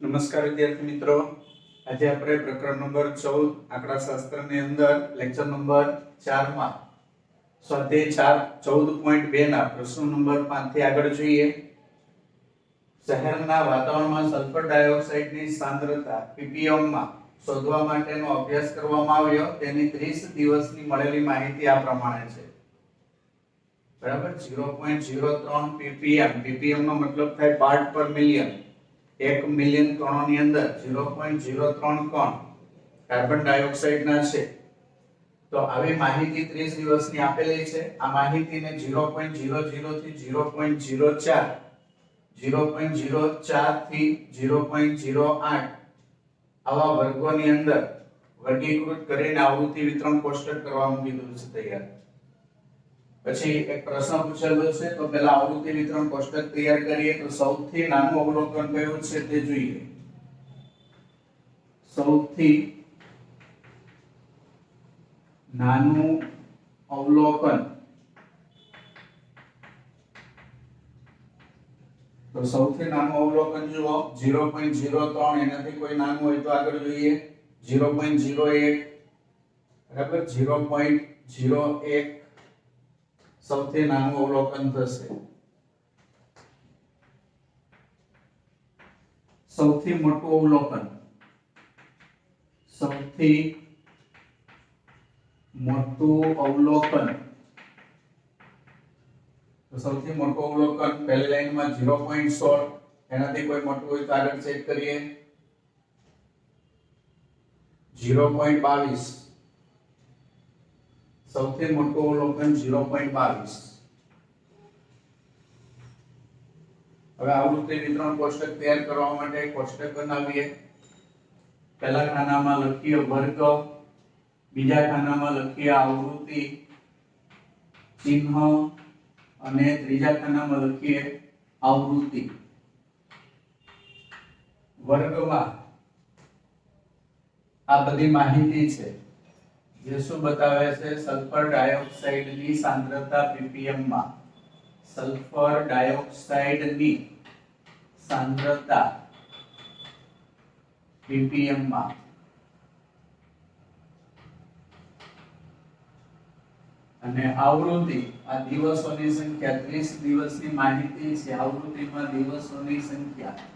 નમસ્કાર વિદ્યાર્થી મિત્રો, આજે આપણે પ્રકરણ નંબર 14 આંકડાશાસ્ત્રની અંદર લેક્ચર નંબર 4 માં સ્વાધ્યાય 14.2 ના પ્રશ્ન નંબર 5 થી આગળ જોઈએ. શહેરના વાતાવરણમાં સલ્ફર ડાયોક્સાઇડની સાંદ્રતા ppm માં શોધવા માટેનો અભ્યાસ કરવામાં આવ્યો. તેની 30 દિવસની મળેલી માહિતી આ પ્રમાણે છે. બરાબર, 0.03 ppm. ppm નો મતલબ થાય પાર્ટ પર મિલિયન. 1 મિલિયન કણોની અંદર 0.03 કણ કાર્બન ડાયોક્સાઇડના છે. તો આવી માહિતી 30 દિવસની આપેલી છે. આ માહિતીને 0.00 થી 0.04 0.04 થી 0.08 આવા વર્ગોની અંદર વર્ગીકૃત કરીને આવૃત્તિ વિતરણ કોષ્ટક કરવામાં કીધું છે તૈયાર. પછી એક પ્રશ્ન પૂછેલો છે, તો પહેલા આવૃત્તિ વિતરણ કોષ્ટક તૈયાર કરીએ. તો સૌથી નાનું અવલોકન કયું છે તે જોઈએ. સૌથી નાનું અવલોકન, તો સૌથી નાનું અવલોકન જુઓ 0.03. એનાથી કોઈ નાનું હોય તો આગળ જોઈએ 0.01. બરાબર, 0.01 સૌથી નાનું અવલોકન થશે. સૌથી મોટું અવલોકન, સૌથી મોટું અવલોકન, તો સૌથી મોટું અવલોકન પહેલી લાઈનમાં 0.16. એનાથી કોઈ મોટું હોય તો આગળ ચેક કરીએ 0.22. સૌથી મોટું અવલોકન 0.22. હવે આવૃત્તિ વિતરણ કોષ્ટક તૈયાર કરવા માટે કોષ્ટક બનાવીએ. પહેલા ખાનામાં લખીએ વર્ગ, બીજા ખાનામાં લખીએ આવૃત્તિ ચિહ્ન અને ત્રીજા ખાનામાં લખીએ આવૃત્તિ. વર્ગમાં આ બધી માહિતી છે જે શું બતાવે છે? સલ્ફર ડાયોક્સાઇડની સાંદ્રતા ppm માં. સલ્ફર ડાયોક્સાઇડની સાંદ્રતા ppm માં. અને આવૃત્તિ આ દિવસોની સંખ્યા 30 દિવસની માહિતી છે. આવૃત્તિમાં દિવસોની સંખ્યા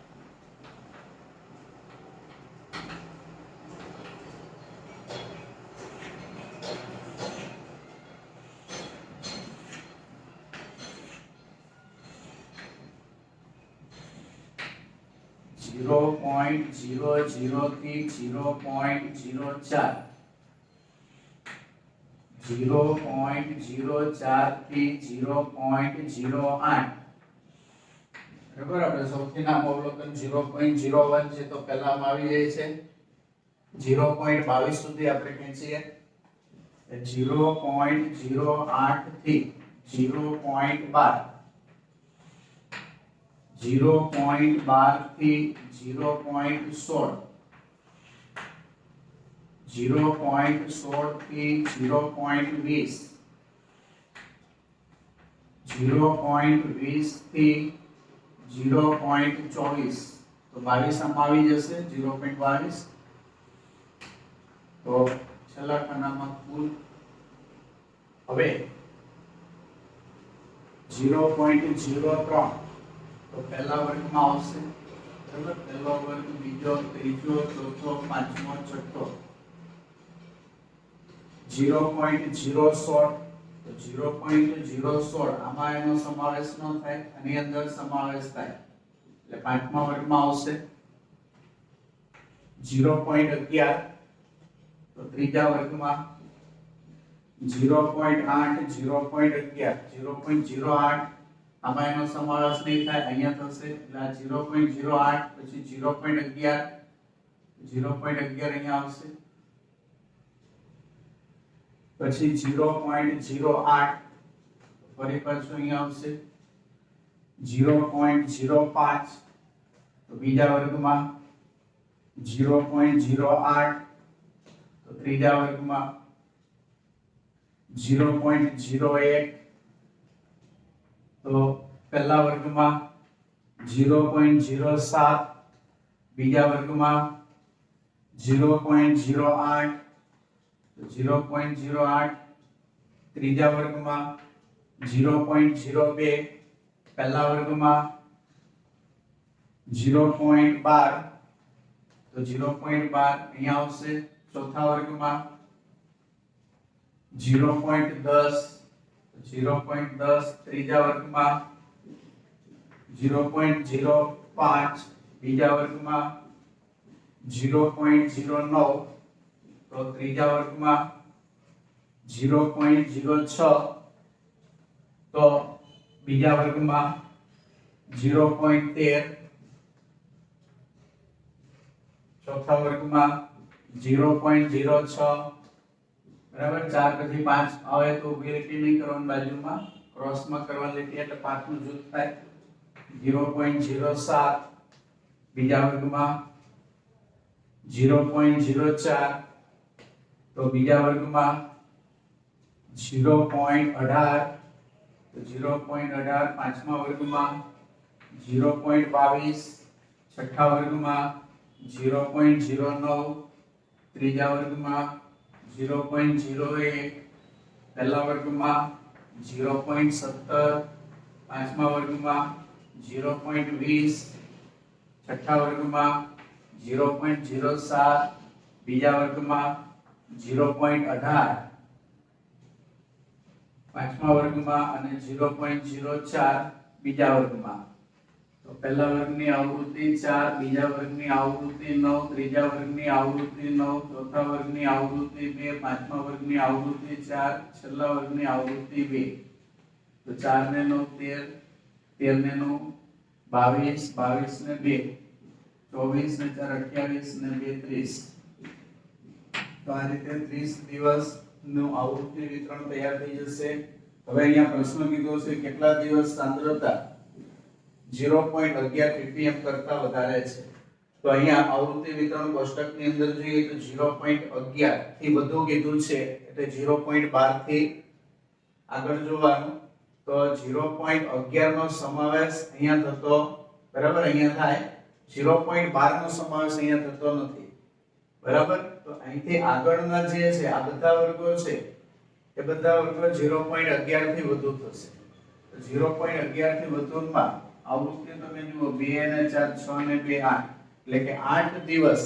0.00 થી 0.04, 0.04 થી 0.08. બરાબર, આપણે સૌથી નાનું અવલોકન 0.01 છે, તો પહેલામાં આવી જાય છે 0.22 સુધી આપણે ખેંચીએ 0.08 થી 0.12, 0.12 થી 0.16, 0.16 થી 0.20, 0.20 થી 0.24. તો 22 આમાં આવી જશે 0.22. તો છેલ્લા ખાનામાં કુલ હવે 0.03. તો પહેલા વર્ગમાં આવશે. બરાબર, પહેલો વર્ગ, બીજો, ત્રીજો, ચોથો, પાંચમો, છઠ્ઠો. 0.016. તો 0.016 આમાં એનો સમાવેશ ન થાય, આની અંદર સમાવેશ થાય એટલે પાંચમા વર્ગમાં આવશે. 0.11. તો ત્રીજા વર્ગમાં 0.8, 0.11, 0.08 આમાં એનો સમાવેશ નહીં થાય, અહીંયા થશે એટલે આ 0.08 પછી 0.11, 0.11 અહીંયા આવશે. પછી 0.08 ફરી પાછું અહીંયા આવશે. 0.05 તો બીજા વર્ગમાં, 0.08 તો ત્રીજા વર્ગમાં, 0.01 તો પહેલા વર્ગમાં, 0.07 બીજા વર્ગમાં 0.08 તો 0.08, ત્રીજા વર્ગમાં 0.02, પહેલા વર્ગમાં 0.12 તો 0.12 અહીંયા આવશે, ચોથા વર્ગમાં 0.10 તો 0.10, ત્રીજા વર્ગમાં 0.05, બીજા વર્ગમાં 0.09 તો ત્રીજા વર્ગમાં 0.06 તો બીજા વર્ગમાં 0.13, ચોથા વર્ગમાં 0.06 બરાબર. 4 પછી 5 આવે તો ઉભી લીટી નહીં કરવાની, બાજુમાં ક્રોસમાં કરવાની લીટી એટલે 5 નું જૂથ થાય. 0.07 બીજા વર્ગમાં 0.04 તો બીજા વર્ગમાં 0.18 તો 0.18, પાંચમા વર્ગમાં 0.22, છઠ્ઠા વર્ગમાં 0.09, ત્રીજા વર્ગમાં 0.01, પહેલા વર્ગમાં 0.17, પાંચમા વર્ગમાં 0.20, છઠ્ઠા વર્ગમાં 0.07, બીજા વર્ગમાં 0.18, પાંચમા વર્ગમાં અને 0.04 બીજા વર્ગમાં. તો પહેલા વર્ગની આવૃત્તિ 4, બીજા વર્ગની આવૃત્તિ 9, ત્રીજા વર્ગની આવૃત્તિ 9, ચોથા વર્ગની આવૃત્તિ 2, પાંચમા વર્ગની આવૃત્તિ 4, છેલ્લા વર્ગની આવૃત્તિ 2. તો 4 ને 9 13, 13 ને 9 22, 22 ને 2 24 ને 4 28 ને 2 30. તો આ રીતે 30 દિવસનું આવૃત્તિ વિતરણ તૈયાર થઈ જશે. હવે અહીંયા પ્રશ્ન કીધો છે કેટલા દિવસ સાંદ્રતા 0.11 ppm કરતા વધારે છે. તો અહીંયા આવૃત્તિ વિતરણ કોષ્ટકની અંદર જોઈએ તો 0.11 થી વધુ કીધું છે એટલે 0.12 થી આગળ જોવાનું. તો 0.11 નો સમાવેશ અહીંયા થતો બરાબર અહીંયા થાય, 0.12 નો સમાવેશ અહીંયા થતો નથી બરાબર. તો અહીંથી આગળના જે છે આ બધા વર્ગો છે એ બધા વર્ગો 0.11 થી વધુ થશે. તો 0.11 થી વધુમાં આવૃત્તિ તમે જુઓ 2 અને 4 6 અને 2 8 એટલે કે 8 દિવસ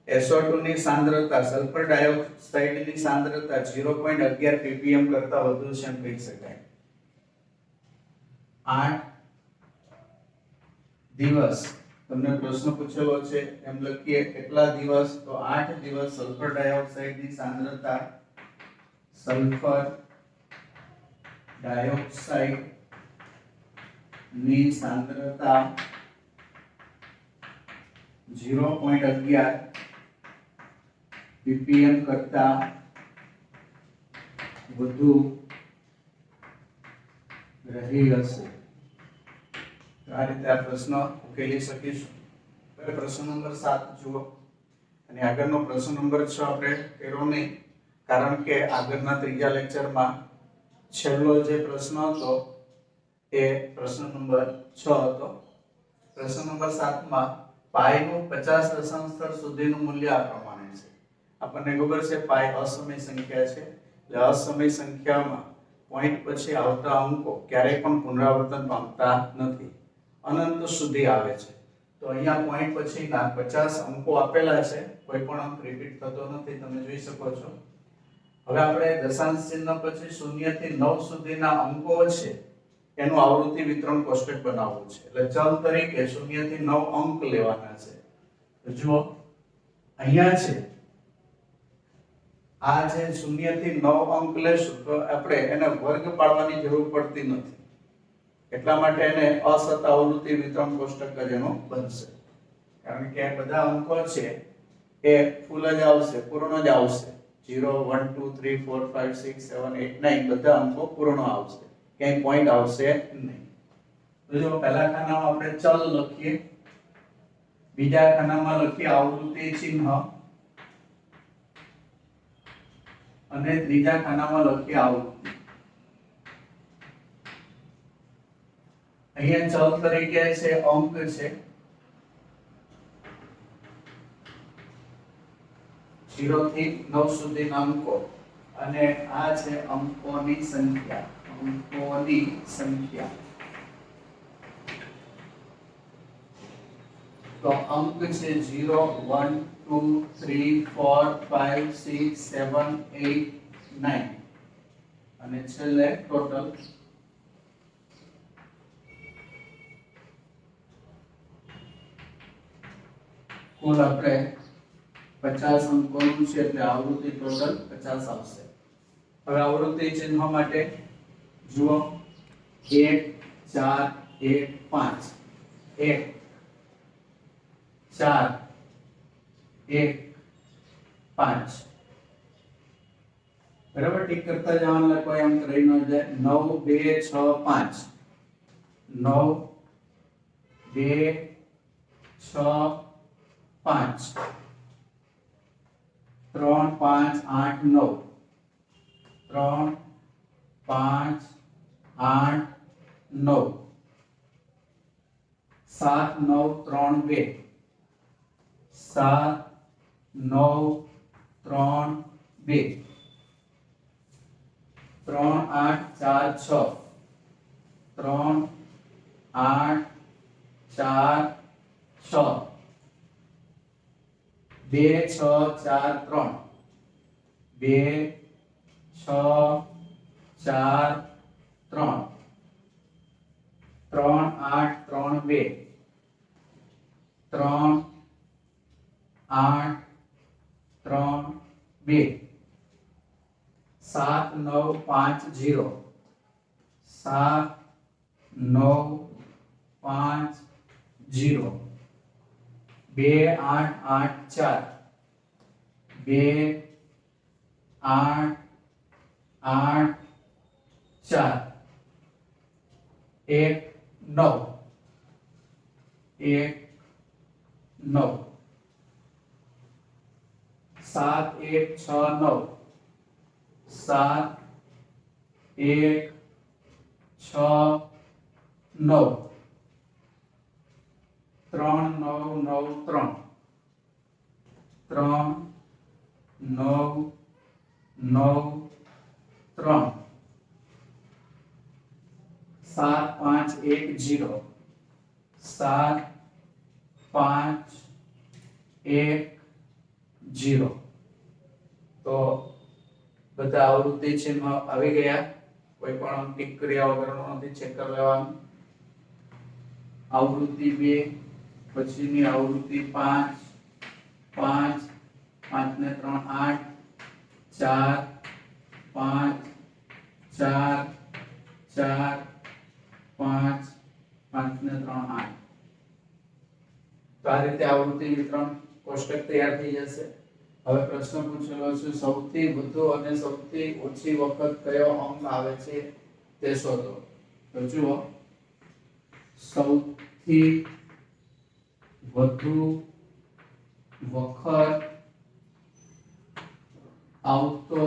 SO2 ની સાંદ્રતા સલ્ફર ડાયોક્સાઇડની સાંદ્રતા 0.11 ppm કરતા વધુ છે એમ કહી શકાય. 8 દિવસ તમને પ્રશ્ન પૂછેલો છે એમ લખીએ કેટલા દિવસ, તો 8 દિવસ સલ્ફર ડાયોક્સાઇડની સાંદ્રતા સલ્ફર ડાયોક્સાઇડ ની સાંદ્રતા 0.11 ppm કરતા વધુ રહી હશે. આ રીતે આ પ્રશ્ન ઉકેલી શકીશું. હવે પ્રશ્ન નંબર 7 જુઓ અને આગળનો પ્રશ્ન નંબર 6 આપણે કર્યો નહીં કારણ કે આગળના ત્રીજા લેક્ચરમાં છેલ્લો જે પ્રશ્ન હતો એ પ્રશ્ન નંબર 6 હતો. પ્રશ્ન નંબર 7 માં પાઈ નું 50 દશાંશ સ્થળ સુધીનું મૂલ્ય આ પ્રમાણે છે. આપણને ખબર છે પાઈ અસમય સંખ્યા છે એટલે અસમય સંખ્યામાં પોઈન્ટ પછી આવતા અંકો ક્યારેય પણ પુનરાવર્તન પામતા નથી, અનંત સુધી આવે છે. તો અહીંયા પોઈન્ટ પછીના 50 અંકો આપેલા છે, કોઈ પણ અંક રિપીટ થતો નથી, તમે જોઈ શકો છો. હવે આપણે દશાંશ ચિહ્ન પછી 0 થી 9 સુધીના અંકો છે એનું આવૃત્તિ વિતરણ કોષ્ટક બનાવવું છે. એટલે ચલ તરીકે 0 થી 9 અંક લેવાના છે. તો જુઓ અહીંયા છે આ જે 0 થી 9 અંક લેશું તો આપણે એને વર્ગ પાડવાની જરૂર પડતી નથી, એટલા માટે એને અસત આવૃત્તિ વિતરણ કોષ્ટક જ એનો બનશે. કારણ કે બધા અંકો છે એ ફૂલ જ આવશે, પૂર્ણ જ આવશે. 0 1 2 3 4 5 6 7 8 9 બધા અંકો પૂર્ણ આવશે, ક્યાંય પોઈન્ટ આવશે નહીં. તો જો પહેલા ખાનામાં આપણે ચલ લખીએ, બીજા ખાનામાં લખીએ આવૃત્તિ ચિહ્ન અને ત્રીજા ખાનામાં લખીએ આવૃત્તિ. અહીંયા ચલ તરીકે છે અંક છે 0 થી 9 સુધીના અંકો અને આ છે અંકોની સંખ્યા તો અંક છે 0 1 2 3 4 5 6 7 8 9 અને છેલ્લે ટોટલ કુલ આપણે 50 અંકોનું છે એટલે આવૃત્તિ ટોટલ 50 આવશે. હવે આવૃત્તિ ચિહ્ન માટે જુઓ 1 4 1 5 1 4 1 5 બરાબર ટીક કરતા જવાનું એટલે કોઈ અંક રહી ન જાય 9 2 6 5 9 2 6 5 3 5 8 9 3 5 8 9 7 9 3 2 7 9 3 2 3 8 4 6 3 8 4 6 2 6 4 3 2 6 4 3 3 8 3 2 3 8 3 2 7 9 5 0 7 9 5 0 2 8 8 4 2 8 8 4 1 9 1 9 7 1 6 9 7 1 6 9 3 9 9 3 3 9 9 3 7 5 1 0 7 5 1 0 તો બધા આવૃત્તિ ચિહ્ન આવી ગયા. કોઈ પણ ટીક કર્યા વગરનો નથી, ચેક કરી લેવાનું. આવૃત્તિ 2 પછીની આવૃત્તિ 5 5 5 ને 3 8 4 5 4 4 5 5 ને 3 8 તો આ રીતે આવૃત્તિ વિતરણ કોષ્ટક તૈયાર થઈ જશે. હવે પ્રશ્ન પૂછેલો છે સૌથી વધુ અને સૌથી ઓછી વખત કયો અંક આવે છે તે શોધો. તો જુઓ સૌથી વધુ વખત આવતો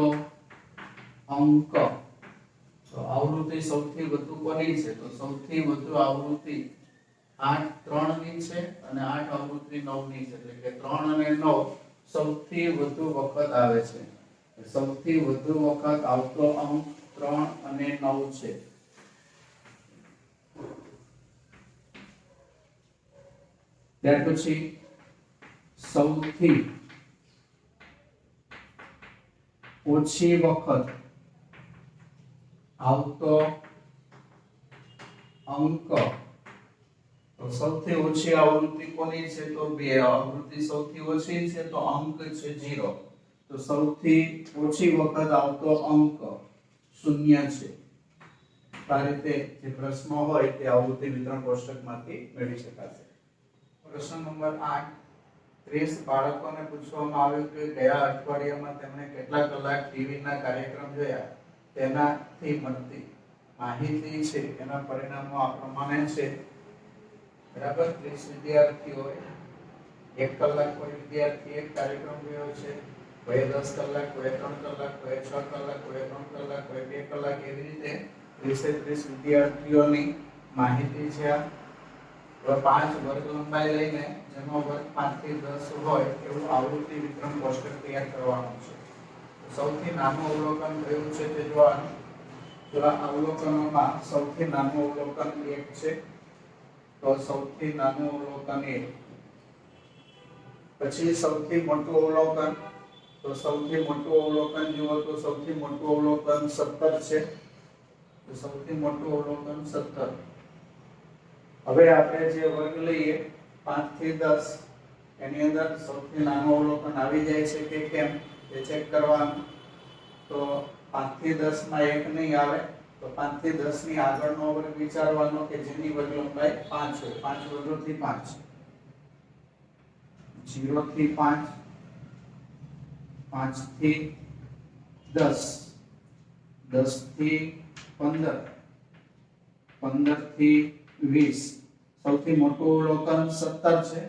અંક તો આવૃત્તિ સૌથી વધુ કોની છે? તો સૌથી વધુ આવૃત્તિ 8 3 ની છે અને 8 આવૃત્તિ 9 ની છે, એટલે કે 3 અને 9 સૌથી વધુ વખત આવે છે. સૌથી વધુ વખત આવતો અંક 3 અને 9 છે. ત્યાર પછી સૌથી ઓછી વખત આવતો અંક તો સૌથી ઓછી આવૃત્તિ કોની છે? તો 2 આવૃત્તિ સૌથી ઓછી છે તો અંક છે 0. તો સૌથી ઓછી વખત આવતો અંક 0 છે. આ રીતે જે પ્રશ્નો હોય તે આવૃત્તિ વિતરણ કોષ્ટકમાંથી મેળવી શકાશે. પ્રશ્ન નંબર 8 30 બાળકોને પૂછવામાં આવ્યું કે ગયા અઠવાડિયામાં તેમણે કેટલા કલાક ટીવી ના કાર્યક્રમ જોયા. તેનાથી મળતી માહિતી છે એના પરિણામો આ પ્રમાણે છે. બરાબર 30 વિદ્યાર્થીઓએ 1 કલાક કોઈ વિદ્યાર્થી એક કાર્યક્રમ જોયો છે, કોઈ 10 કલાક, કોઈ 3 કલાક, કોઈ 6 કલાક, કોઈ 3 કલાક, કોઈ 2 કલાક, એવી રીતે 30 વિદ્યાર્થીઓની માહિતી છે. હવે 5 વર્ગ લંબાઈ લઈને જેનો વર્ગ 5 થી 10 હોય એવું આવૃત્તિ વિતરણ કોષ્ટક તૈયાર કરવાનું છે. સૌથી નાનું અવલોકન કયું છે તે જોવાનું. તો આ અવલોકનોમાં સૌથી નાનું અવલોકન 1 છે. તો સૌથી નાનું અવલોકન 1. પછી સૌથી મોટું અવલોકન, તો સૌથી મોટું અવલોકન જુઓ તો સૌથી મોટું અવલોકન 17 છે. તો સૌથી મોટું અવલોકન 17. હવે આપણે જે વર્ગ લઈએ 5 થી 10 એની અંદર સૌથી નાનું અવલોકન આવી જાય છે કે કેમ એ ચેક કરવાનું. તો 5 થી 10 માં 1 નહીં આવે, તો 5 થી 10 ની આગળનો વર્ગ વિચારવાનો કે જેની વર્ગ લંબાઈ 5 હોય. 5 વર્ગોથી 5, 0 થી 5, 5 થી 10, 10 થી 15, 15 થી 20. સૌથી મોટું અવલોકન 17 છે.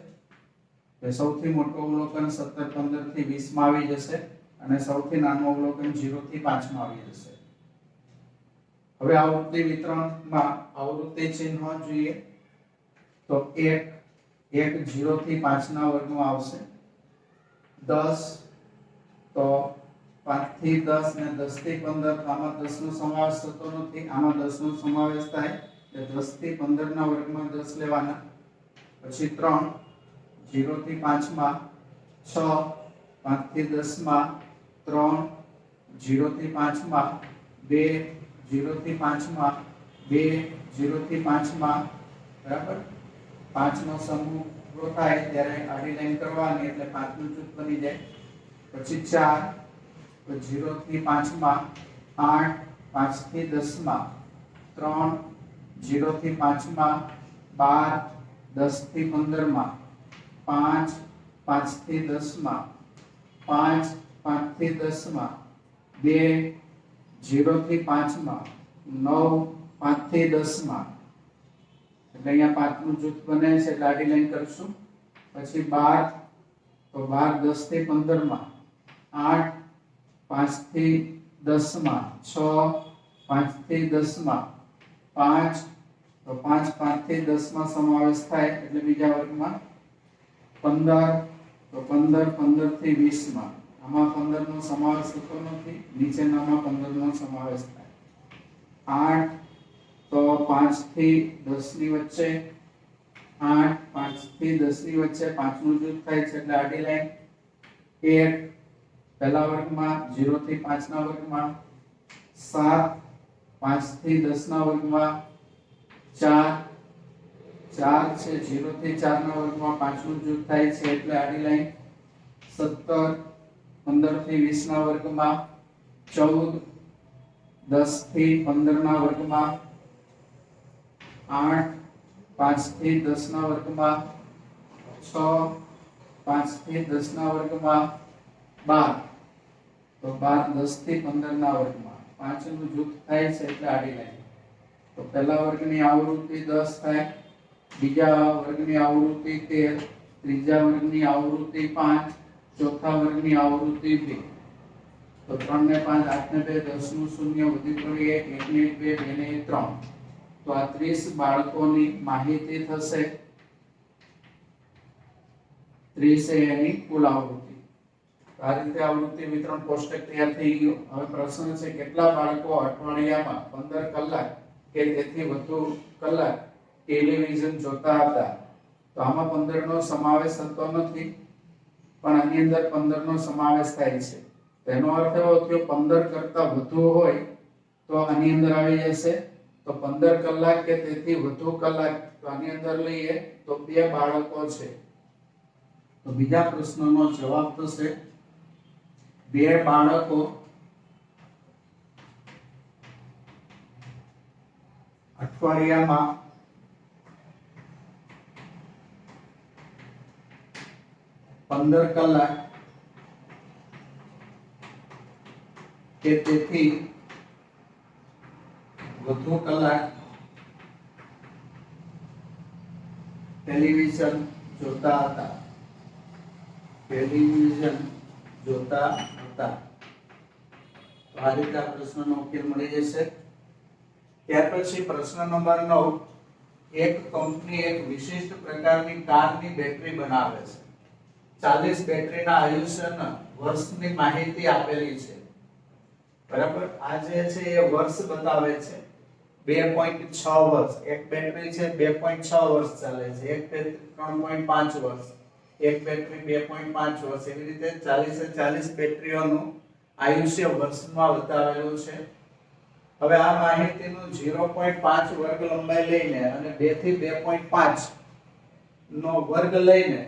તો સૌથી મોટું અવલોકન 17 15 થી 20 માં આવી જશે અને સૌથી નાનું અવલોકન 0 થી 5 માં આવી જશે. હવે આવૃત્તિ વિતરણમાં આવૃત્તિ ચિહ્ન જોઈએ તો 1 0 થી 5 ના વર્ગમાં આવશે. 10 તો 5 થી 10 ને 10 થી 15, આમાં 10 નો સમાવેશ થતો નથી, આમાં 10 નો સમાવેશ થાય એટલે 10 થી 15 ના વર્ગમાં 10 લેવાના. પછી 3 0 થી 5 માં 6, 5 થી 10 માં 3, 0 થી 5 માં 2, 0 થી 5 માં 2, 0 થી 5 માં બરાબર 5 નો સમૂહ પૂરો થાય ત્યારે આડી લાઈન કરવાની એટલે 5 નું જૂથ બની જાય. પછી 4, તો 0 થી 5 માં 8, 5 થી 10 માં 3, 0 થી 5 માં 12, 10 થી 15 માં 5, 5 થી 10 માં 5, 5 થી 10 માં 2, 0 થી 5 માં 9, 5 થી 10 માં એટલે અહીંયા 5 નું જૂથ બને છે એટલે આડી લાઈન કરશું. પછી 12, તો 12 10 થી 15 માં 8, 5 થી 10 માં 6, 5 થી 10 માં 5, તો 5 5 થી 10 માં સમાવેશ થાય એટલે બીજા વર્ગમાં 15, તો 15 15 થી 20 માં આમાં 15 નો સમાવેશ થતો નથી, નીચેનામાં 15 નો સમાવેશ થાય. 8, તો 5 થી 10 ની વચ્ચે 8, 5 થી 10 ની વચ્ચે 5 નું જૂથ થાય છે એટલે આડી લાઈન. 1 પહેલા વર્ગમાં 0 થી 5 ના વર્ગમાં 7, 5 થી 10 ના વર્ગમાં 4, 4 છે 0 થી 4 ના વર્ગમાં 5 નું જૂથ થાય છે એટલે આડી લાઈન. 17, 15 થી 20 ના વર્ગમાં 14, 10 થી 15 ના વર્ગમાં 8, 5 થી 10 ના વર્ગમાં 6, 5 થી 10 ના વર્ગમાં 12, તો 12 10 થી 15 ના વર્ગમાં 5 નું જૂથ થાય છે એટલે આડી લાઈન. તો પહેલા વર્ગની આવૃત્તિ 10 થાય, બીજા વર્ગની આવૃત્તિ 13, ત્રીજા વર્ગની આવૃત્તિ 5, ચોથા વર્ગની આવૃત્તિ 2. તો 3 ને 5 8 ને 2 10 નું શૂન્ય વધી પડ્યું 1 ને 2 2 ને 3. તો આ 30 બાળકોની માહિતી થશે. 30 એ એની કુલ આવૃત્તિ. આ રીતે આવૃત્તિ વિતરણ કોષ્ટક તૈયાર થઈ ગયું. હવે પ્રશ્ન છે કેટલા બાળકો અઠવાડિયામાં 15 કલાક કે તેથી વધુ કલાક ટેલિવિઝન જોતા હતા. તો આમાં 15 નો સમાવેશ થતો નથી પણ આની અંદર 15 નો સમાવેશ થાય છે. તેનો અર્થ એવો થયો 15 કરતા વધુ હોય તો આની અંદર આવી જશે. તો 15 કલાક કે તેથી વધુ કલાક તો આની અંદર લઈએ તો 2 બાળકો છે. તો બીજા પ્રશ્નનો જવાબ થશે 2 બાળકો અઠવાડિયામાં 15 કલાક કે તેથી વધુ કલાક ટેલિવિઝન જોતા હતા. ટેલિવિઝન જોતા હતા. તો આ રીતે પ્રશ્નનો ઉકેલ મળી જશે. ત્યાર પછી પ્રશ્ન નંબર 9 એક કંપની એક વિશિષ્ટ પ્રકારની કારની બેટરી બનાવે છે. 40 બેટરીના આયુષ્યના વર્ષની માહિતી આપેલી છે. બરાબર, આ જે છે એ વર્ષ બતાવે છે. 2.6 વર્ષ એક બેટરી છે, 2.6 વર્ષ ચાલે છે. એક બેટરી 3.5 વર્ષ, એક બેટરી 2.5 વર્ષ, એવી રીતે 40 બેટરીઓનું આયુષ્ય વર્ષમાં બતાવેલું છે. હવે આ માહિતીનું 0.5 વર્ગ લંબાઈ લઈને અને 2 થી 2.5 નો વર્ગ લઈને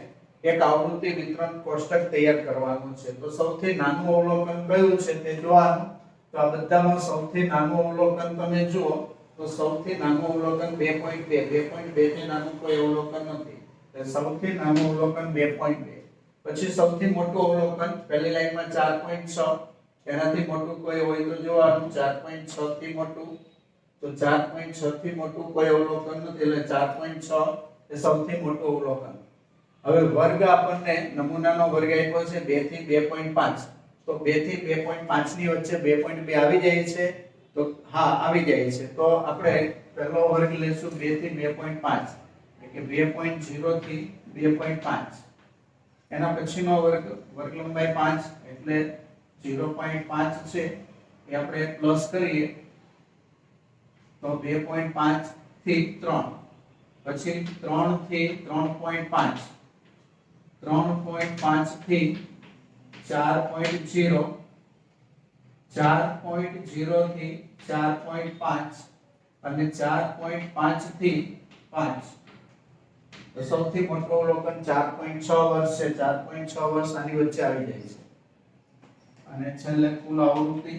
એક આવૃત્તિ વિતરણ કોષ્ટક તૈયાર કરવાનું છે. તો સૌથી નાનું અવલોકન કયું છે તે જોવાનું. તો આ બધામાં સૌથી નાનું અવલોકન તમે જુઓ તો સૌથી નાનું અવલોકન 2.2 થી નાનું કોઈ અવલોકન નથી. એટલે સૌથી નાનું અવલોકન 2.2. પછી સૌથી મોટું અવલોકન પહેલી લાઈનમાં 4.6, એનાથી મોટું કોઈ હોય તો જોવાનું. 4.6 થી મોટું, તો 4.6 થી મોટું કોઈ અવલોકન નથી એટલે 4.6 એ સૌથી મોટું અવલોકન. હવે વર્ગ આપણને નમૂનાનો વર્ગ આપ્યો છે 2 થી 2.5. તો 2 થી 2.5 ની વચ્ચે 2.2 આવી જાય છે. તો હા આવી જાય છે. તો આપણે પહેલો વર્ગ લેશું 2 થી 2.5 એટલે કે 2.0 થી 2.5. એના પછીનો વર્ગ લંબાઈ 5 એટલે 0.5 છે એ આપણે પ્લસ કરીએ તો 2.5 થી 3, પછી 3 થી 3.5, 3.5 થી 4.0, 4.0 થી 4.5 અને 4.5 થી 5. તો સૌથી મોટું અવલોકન 4.6 વર્ષ છે. 4.6 વર્ષ આની વચ્ચે આવી જાય છે. અને છેલ્લે કુલ આવૃત્તિ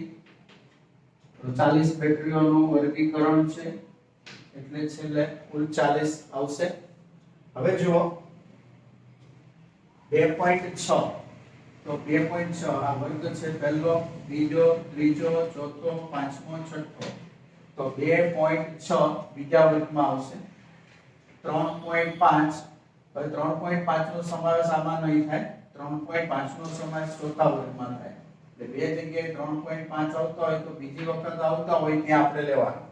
40 બેટરીઓનું વર્ગીકરણ છે એટલે છેલ્લે કુલ 40 આવશે. હવે જુઓ 2.6. તો 2.6 આ વર્ગ છે પહેલો, બીજો, ત્રીજો, ચોથો, પાંચમો, છઠ્ઠો. તો 2.6 બીજા વર્ગમાં આવશે. 3.5 હવે 3.5 નો સમાવેશ આમાં નહીં થાય. 3.5 નો સમાવેશ ચોથા વર્ગમાં થાય. એટલે બે જગ્યાએ 3.5 આવતા હોય તો બીજી વખત આવતા હોય ત્યાં આપણે લેવાનું.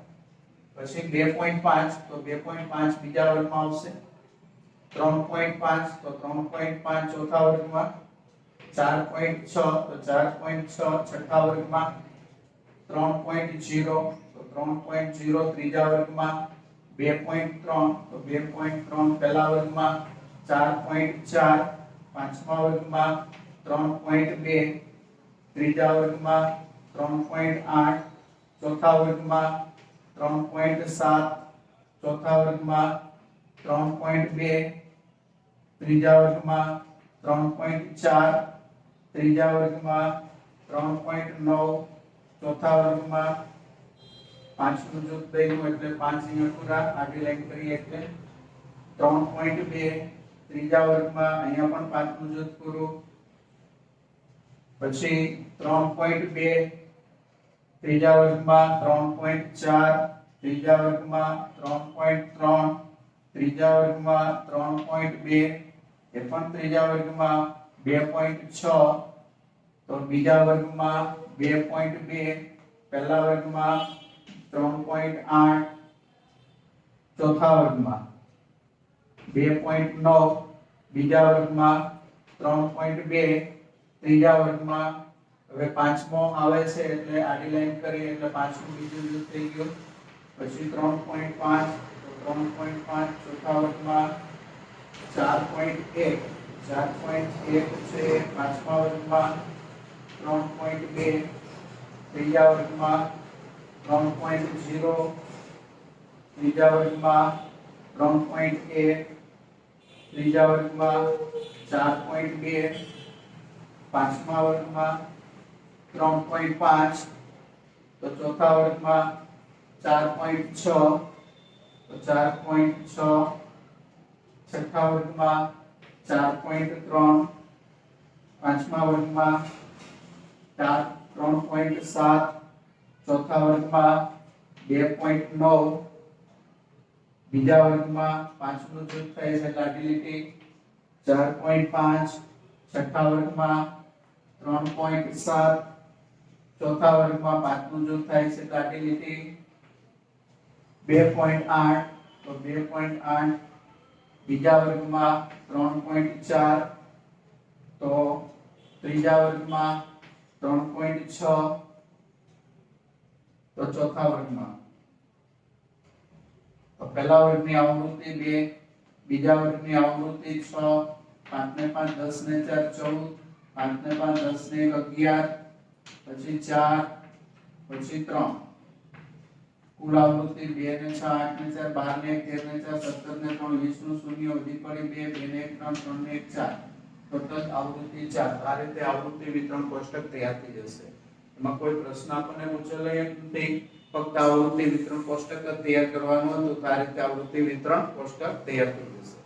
પછી 2.5 તો 2.5 બીજા વર્ગમાં આવશે. 3.5 તો 3.5 ચોથા વર્ગમાં. 4.6 તો 4.6 છઠ્ઠા વર્ગમાં. 3.0 તો 3.0 ત્રીજા વર્ગમાં. 2.3 તો 2.3 પહેલા વર્ગમાં. 4.4 પાંચમા વર્ગમાં. 3.2 ત્રીજા વર્ગમાં. 3.8 ચોથા વર્ગમાં. 3.7 ચોથા વર્ગમાં. 3.2 ત્રીજા વર્ગમાં. 3.4 ત્રીજા વર્ગમાં. 3.9 ચોથા વર્ગમાં. પાંચનું જૂથ દઈનું એટલે 5 અહીંયા પૂરા આડી લાઈન કરીએ એટલે 3.2 ત્રીજા વર્ગમાં. અહીંયા પણ પાંચનું જૂથ પૂરું. પછી 3.2 ત્રીજા વર્ગમાં. 3.4 ત્રીજા વર્ગમાં. 3.3 ત્રીજા વર્ગમાં. 3.2 એ પણ ત્રીજા વર્ગમાં. 2.6 તો બીજા વર્ગમાં. 2.2 પહેલા વર્ગમાં. 3.8 ચોથા વર્ગમાં. 2.9 બીજા વર્ગમાં. 3.2 ત્રીજા વર્ગમાં. હવે પાંચમો આવે છે એટલે આડી લાઈન કરીએ એટલે પાંચમું બીજું જૂથ થઈ ગયું. પછી 3.5 તો 3.5 ચોથા વર્ગમાં. 4.1 છે પાંચમા વર્ગમાં. 3.2 ત્રીજા વર્ગમાં. 3.0 ત્રીજા વર્ગમાં. 3.1 ત્રીજા વર્ગમાં. 4.2 પાંચમા વર્ગમાં. 3.5 તો ચોથા વર્ગમાં. 4.6 તો 4.6 છઠ્ઠા વર્ગમાં. 4.3 પાંચમા વર્ગમાં. 3.7 ચોથા વર્ગમાં. 2.9 બીજા વર્ગમાં. પાંચનું જૂથ થાય છે લાડી લીટી. 4.5 છઠ્ઠા વર્ગમાં. 3.7 ચોથા વર્ગમાં. પાંચનું જૂથ થાય છે લાડી લીટી. 2.8 તો 2.8, બીજા વર્ગમાં 3.4, તો ત્રીજા વર્ગમાં 3.6, તો ચોથા વર્ગમાં તો પહેલા વર્ગની આવૃત્તિ 2, બીજા વર્ગની આવૃત્તિ 6, 5 ને 5 10 ને 4 14, 5 ને 5 10 ને 11, પછી 4, પછી 3, કુલ આવૃત્તિ 2 ને 6 8 ને 4 12 ને 1 13 ને 4 17 ને 3 20 નું શૂન્ય વધી પડી 2 2 ને 1 3 3 ને 1 4, ટોટલ આવૃત્તિ 4. આ રીતે આવૃત્તિ વિતરણ કોષ્ટક તૈયાર થઈ જશે. એમાં કોઈ પ્રશ્ન આપણને પૂછેલો નથી, ફક્ત આવૃત્તિ વિતરણ કોષ્ટક જ તૈયાર કરવાનું હતું. તો આ રીતે આવૃત્તિ વિતરણ કોષ્ટક તૈયાર થઈ જશે.